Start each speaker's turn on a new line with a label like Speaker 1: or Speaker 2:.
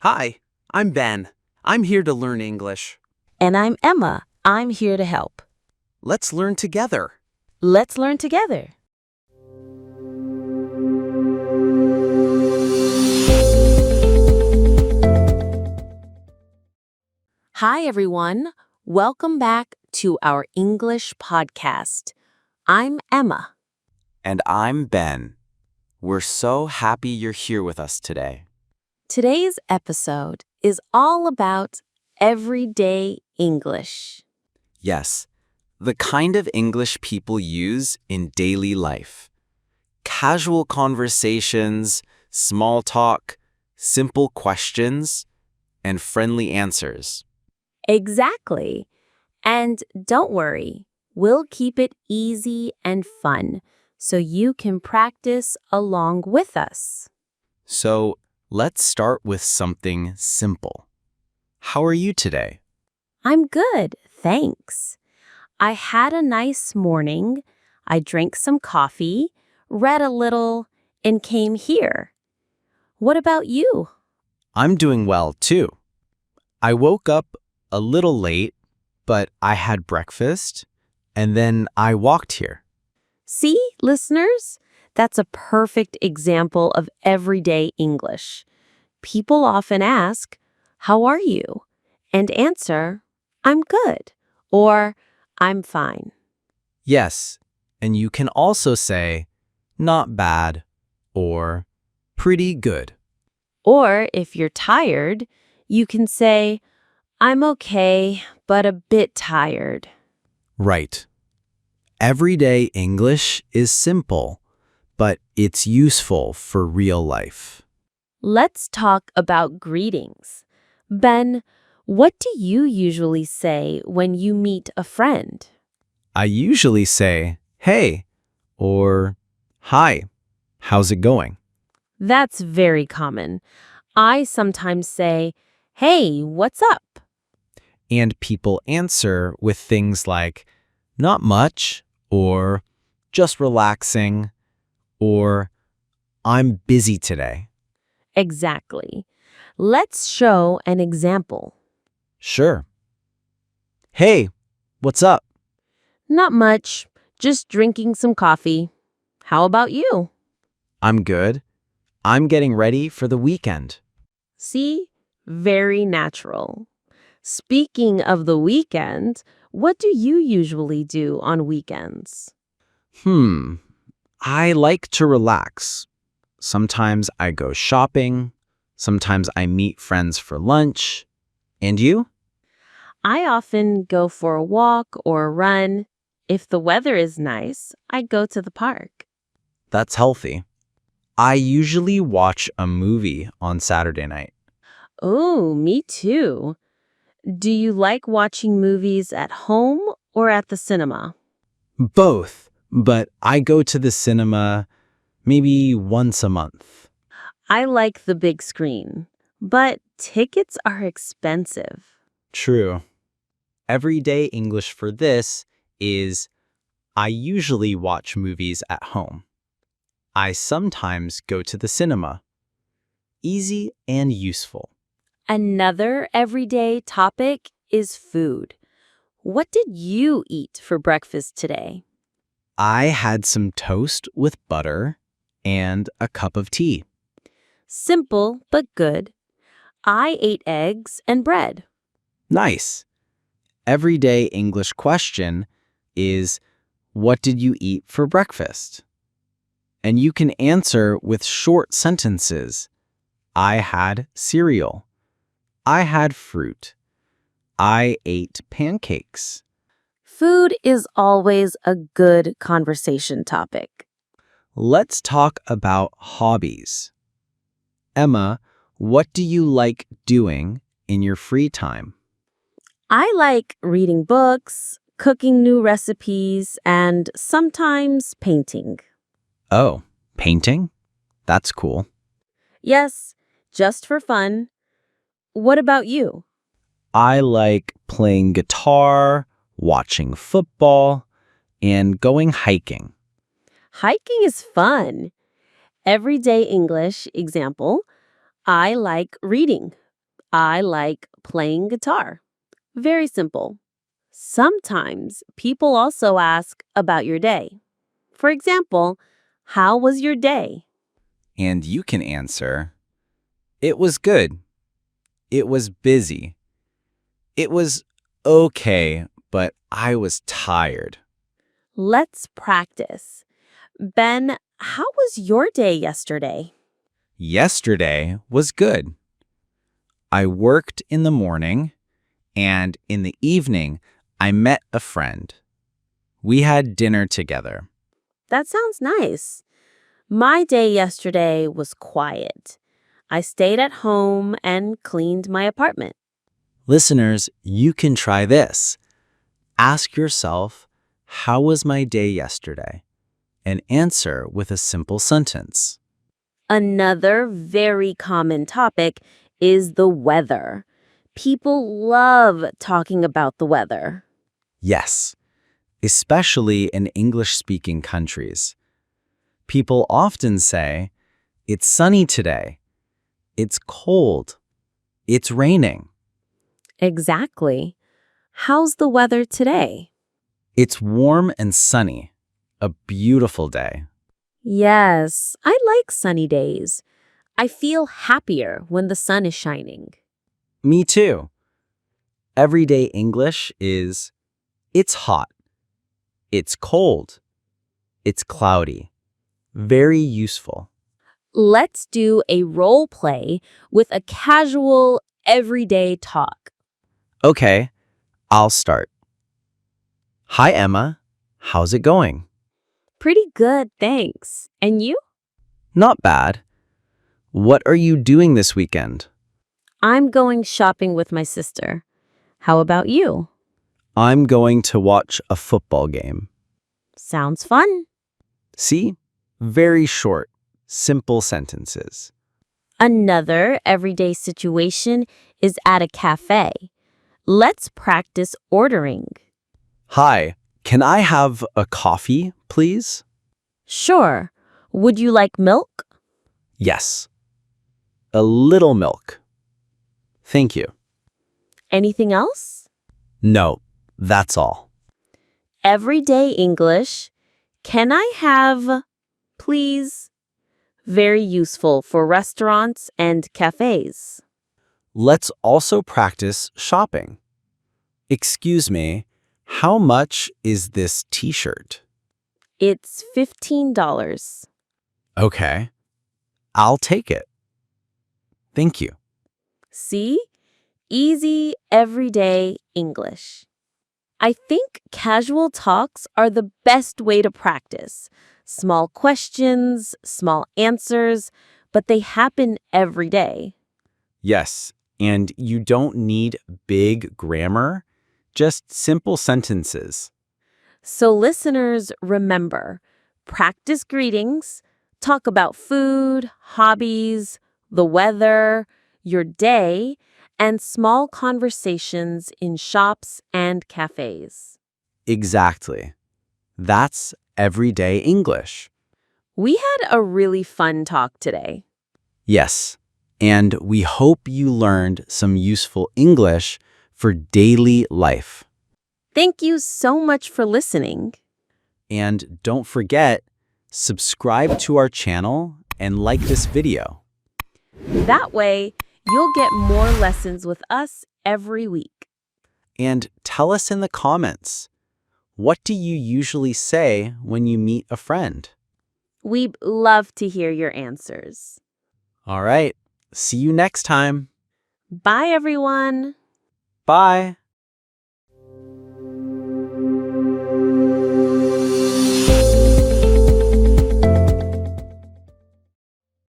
Speaker 1: Hi, I'm Ben. I'm here to learn English.
Speaker 2: And I'm Emma. I'm here to help.
Speaker 1: Let's learn together.
Speaker 2: Let's learn together. Hi, everyone. Welcome back to our English podcast. I'm Emma.
Speaker 3: And I'm Ben. We're so happy you're here with us today.
Speaker 2: Today's episode is all about everyday English.
Speaker 3: Yes, the kind of English people use in daily life. Casual conversations, small talk, simple questions, and friendly answers.
Speaker 2: Exactly. And don't worry, we'll keep it easy and fun so you can practice along with us.
Speaker 3: So, let's start with something simple. How are you today?
Speaker 2: I'm good, thanks. I had a nice morning. I drank some coffee, read a little, and came here. What about you?
Speaker 3: I'm doing well, too. I woke up a little late, but I had breakfast, and then I walked here.
Speaker 2: See, listeners? That's a perfect example of everyday English. People often ask, "How are you?" and answer, "I'm good," or "I'm fine."
Speaker 3: Yes, and you can also say, not bad, or pretty good.
Speaker 2: Or if you're tired, you can say, "I'm okay, but a bit tired."
Speaker 3: Right. Everyday English is simple, but it's useful for real life.
Speaker 2: Let's talk about greetings. Ben, what do you usually say when you meet a friend?
Speaker 3: I usually say, hey, or hi, how's it going?
Speaker 2: That's very common. I sometimes say, "Hey, what's up?"
Speaker 3: And people answer with things like, not much, or just relaxing, or I'm busy today.
Speaker 2: Exactly. Let's show an example.
Speaker 3: Sure. Hey, what's up?
Speaker 2: Not much, just drinking some coffee. How about you?
Speaker 3: I'm good. I'm getting ready for the weekend.
Speaker 2: See? Very natural. Speaking of the weekend, what do you usually do on weekends?
Speaker 3: I like to relax. Sometimes I go shopping. Sometimes I meet friends for lunch. And you?
Speaker 2: I often go for a walk or a run. If the weather is nice, I go to the park.
Speaker 3: That's healthy. I usually watch a movie on Saturday night.
Speaker 2: Oh, me too. Do you like watching movies at home or at the cinema?
Speaker 3: Both, but I go to the cinema maybe once a month.
Speaker 2: I like the big screen, but tickets are expensive.
Speaker 3: True. Everyday English for this is I usually watch movies at home. I sometimes go to the cinema. Easy and useful.
Speaker 2: Another everyday topic is food. What did you eat for breakfast today?
Speaker 3: I had some toast with butter and a cup of tea.
Speaker 2: Simple but good. I ate eggs and bread.
Speaker 3: Nice. Everyday English question is, what did you eat for breakfast? And you can answer with short sentences. I had cereal. I had fruit. I ate pancakes.
Speaker 2: Food is always a good conversation topic.
Speaker 3: Let's talk about hobbies. Emma, what do you like doing in your free time?
Speaker 2: I like reading books, cooking new recipes, and sometimes painting.
Speaker 3: Oh, painting? That's cool.
Speaker 2: Yes, just for fun. What about you?
Speaker 3: I like playing guitar, watching football, and going hiking.
Speaker 2: Hiking is fun. Everyday English example. I like reading. I like playing guitar. Very simple. Sometimes people also ask about your day. For example, how was your day?
Speaker 3: And you can answer, it was good. It was busy. It was okay, but I was tired.
Speaker 2: Let's practice. Ben, how was your day yesterday?
Speaker 3: Yesterday was good. I worked in the morning, and in the evening, I met a friend. We had dinner together.
Speaker 2: That sounds nice. My day yesterday was quiet. I stayed at home and cleaned my apartment.
Speaker 3: Listeners, you can try this. Ask yourself, how was my day yesterday? And answer with a simple sentence.
Speaker 2: Another very common topic is the weather. People love talking about the weather.
Speaker 3: Yes, especially in English-speaking countries. People often say, it's sunny today. It's cold. It's raining.
Speaker 2: Exactly. How's the weather today?
Speaker 3: It's warm and sunny. A beautiful day.
Speaker 2: Yes, I like sunny days. I feel happier when the sun is shining.
Speaker 3: Me too. Everyday English is, it's hot. It's cold. It's cloudy. Very useful.
Speaker 2: Let's do a role play with a casual, everyday talk.
Speaker 3: Okay, I'll start. Hi, Emma. How's it going?
Speaker 2: Pretty good, thanks. And you?
Speaker 3: Not bad. What are you doing this weekend?
Speaker 2: I'm going shopping with my sister. How about you?
Speaker 3: I'm going to watch a football game.
Speaker 2: Sounds fun.
Speaker 3: See? Very short, simple sentences.
Speaker 2: Another everyday situation is at a cafe. Let's practice ordering.
Speaker 3: Hi, can I have a coffee, please?
Speaker 2: Sure. Would you like milk?
Speaker 3: Yes. A little milk. Thank you.
Speaker 2: Anything else?
Speaker 3: No, that's all.
Speaker 2: Everyday English. Can I have, please? Very useful for restaurants and cafes.
Speaker 3: Let's also practice shopping. Excuse me, how much is this t-shirt?
Speaker 2: It's $15.
Speaker 3: Okay, I'll take it. Thank you.
Speaker 2: See? Easy, everyday English. I think casual talks are the best way to practice. Small questions, small answers, but they happen every day.
Speaker 3: Yes, and you don't need big grammar, just simple sentences.
Speaker 2: So listeners, remember, practice greetings, talk about food, hobbies, the weather, your day, and small conversations in shops and cafes.
Speaker 3: Exactly. That's everyday English.
Speaker 2: We had a really fun talk today.
Speaker 3: Yes, and we hope you learned some useful English for daily life.
Speaker 2: Thank you so much for listening.
Speaker 3: And don't forget, subscribe to our channel and like this video.
Speaker 2: That way, you'll get more lessons with us every week.
Speaker 3: And tell us in the comments, what do you usually say when you meet a friend?
Speaker 2: We'd love to hear your answers.
Speaker 3: All right, see you next time.
Speaker 2: Bye, everyone.
Speaker 3: Bye.